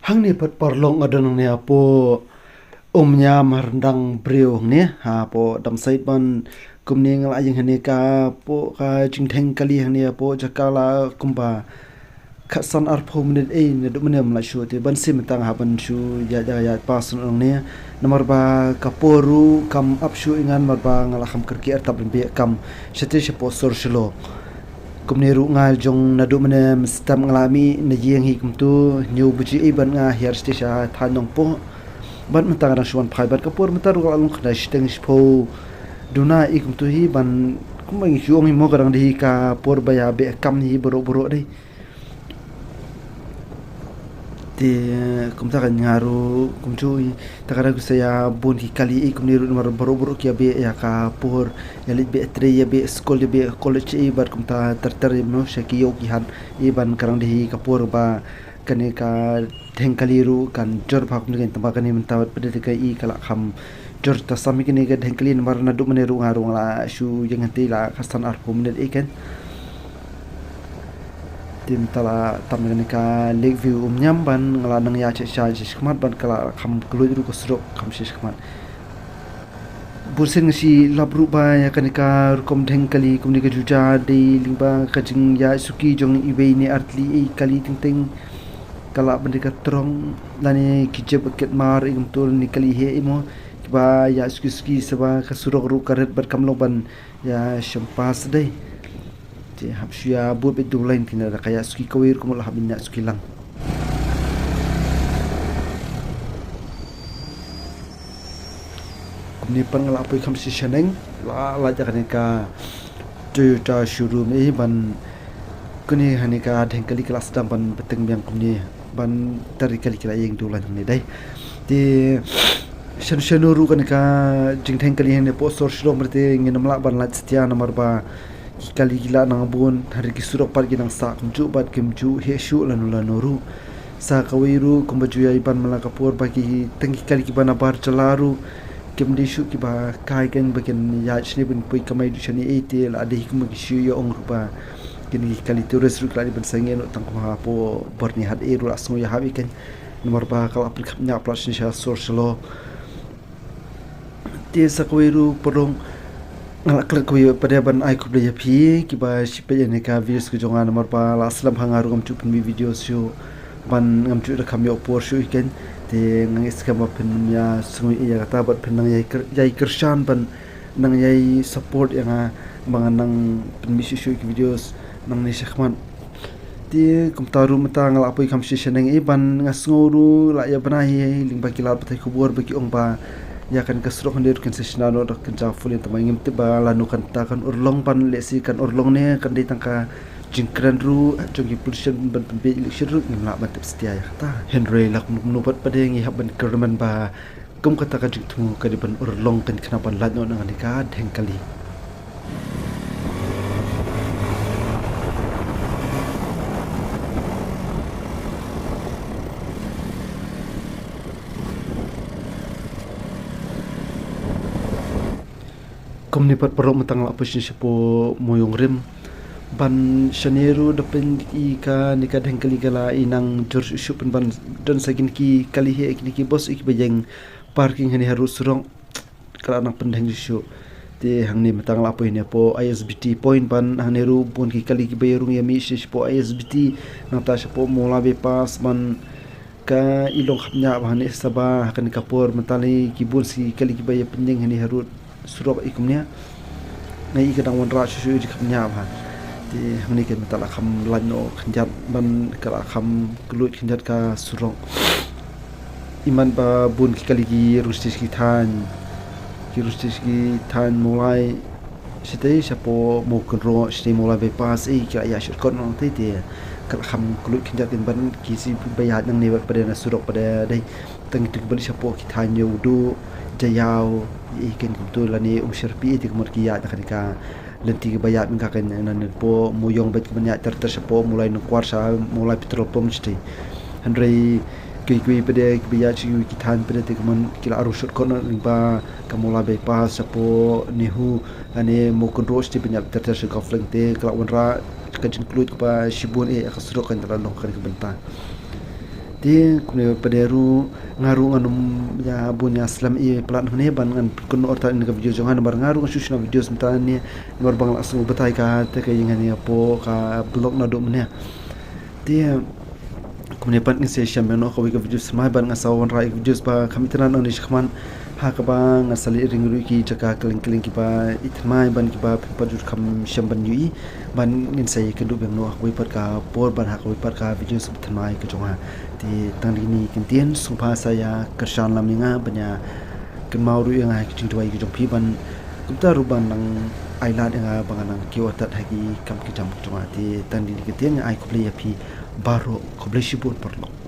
Hang ni pat parlong adang ni apo omnya marndang breu ni ha po dam sait ban kumni ngal ayeng hani ka po ka jingtheng kali hani apo jakala kumba khasan arpho minute ne du menem la shu te ban sim tang ha ban shu ya pasun ong ne nomor ba kaporu kam up shu ingan mar ba ngala kham kerki tab be kam shete shepo sor shlo kumni ru ngal jong na du menem stam ngalami na yeng hi kumtu nyu buji iban nga hiar sti sha thanong po ban mentang rang shuan phai ban kapur mentar ru alung khna steng shpo duna ikum tu hi ban kumang hiong hi mo garang di ka por baya be kam hi boro dei ti kum ta kan ngaru kum chui ta kada saya bun hi kali i kum ni ru mar boro kia be ya ka por ya lit be tre ya be skol ya be college i bar kum ta tar mo shaki yo ki han i ban karang di ka por ba kane ka dhengkaliru kan jor phak ni kan tamba kan mentawat pada ka i kala kham jor ta sami kini ga dhengkali mar na du mane ru ngarung la shu yang henti la khastan ar pum ne ikan tim tala tam ni ka lake view nyam ban ngala nang ya che sha je khmat ban kala kham klu ru ko srok kham she khmat bursen si labru ba ya kan ka kom dhengkali kum ni ka juja de lingba ka jing ya suki jong i be ni artli i kali ting ting kala bendika terong lani kije buket mar igum tul nikali he imo ba ya ski seba kasurok ru karet bar kamlo ban ya shampas dai ti hapsya bu be dulain kina kaya ski kawir kumul habinna ski lang ni pan ngala pui kham si shaneng la jakane ka Toyota showroom ban kuni hanika dhengkali kelas dam ban beteng biang kumni ban tari kali kala yeng dulan ni dai ti shan ru kan ka jingtheng kali ne po sor shlo merte ngin mala ban la setia nomor ba kali gila nang bun hari ki surok par gi nang sa kumju bat kimju he shu lanu ru sa kawiru kumbaju ya iban mala kapur bagi tengi kali ki bana bar chalaru kim di shu ki ba kai kan bagen ya chni bin pui kamai du chani etel ade hikma ki shu yo ong rupa kini kali turis ru kali bensangen tang ma po borni had eru asmo ya habi kan nomor ba kala aplik nya plus ni sha source lo ti sakwiru porong ngala klik ko pada ban ai ko bla phi ki ba shipe ne ka videos ko jonga nomor ba la aslam hangaru ngam chu pun videos shu ban ngam chu da kam yo por shu iken te ngang iskam pen ya sungui ya kata bat pen nang yai kershan ban nang yai support yang mga nang pen mi shu ki videos nang ni shakman ti kum taru mata ngal apoi kam shi sheneng iban ngasnguru la ya banahi ling ba kilat patai kubur bagi ong ba ya kan kasrok hendir kan sesnano dak kan jaful itu mangim tiba lanu kan ta kan urlong pan lesi kan urlong ne kan di tangka jingkran ru jongi pollution ban be election ru ngla ban tip setia ya kata henry lak nubat pada ngi haban kerman ba kum kata ka jing tu ka di ban urlong kan kenapa lat no nang ka dhengkali kum ni pat perok matang la pusin sipo moyong rim ban shaneru depen i ka nika dhengkali gala inang jor shupen ban don sagin ki kali he ki bos ik bejeng parking hani harus surong kala nang pendeng shu te hangni matang la po ini po ISBT point ban haneru pun ki kali ki bayarung yami sipo ISBT nata sipo mola be pas ban ka ilong khapnya bahane sabah kan kapur mentali ki bun si kali ki bayar pendeng hani harut surok ikumnya ngai kadang wan ra shu ji khapnya ba ti hangni ken tala kham lano khanjat ban kala kham kluit khanjat ka surok iman ba bun ki kali ki rustis ki than mulai sitai sapo mo kro sitai mulai be pas ki ya shot kon nong te kala kham kluit khanjat ken ban ki si bayat nang ne pada na surok pada dai tang tik bali sapo ki than yo du jayau ikan betul lani sherpi ti kemur ki ya ka lenti bayat min ka kan nan po muyong bet banyak ter sapo mulai nukwar sa mulai petrol pom sti handrai kui pada biya chi ki than pada te kaman kila arusut kon ba kamula be pa sapo nihu ane mo kontro sti banyak ter sa kafleng te kala wanra ka jinklut ba shibun kasro kan tala nok kan benta Ti kumne pederu ngaru nganum ya bunya aslam i pelat hune ban ngan kun orta in ka video jongan bar ngaru shushna videos mtani nor bang langsung betai ka te ka yingani po ka blog na do mne ti kumne pan ngi se shameno ko ka videos mai ban nga sawan rai videos ba kamitran on ishkman ha ka ba nga sali ringru ki jaka kling ki ba itmai ban ki ba pajur kam shamban yui ban ngin sai ka du beng no wi pat ka por ban ha ka wi pat ka videos tmai ka jonga ti tang ni kintien supa saya kersan laminga banya kemau ru yang ha ki dwai ki jong pi ban kumta ruban nang ailat yang banganang ki watat hagi kam ki jam jonga ti tang ni kintien ai ko ple ya pi baro ko ble shibut perlo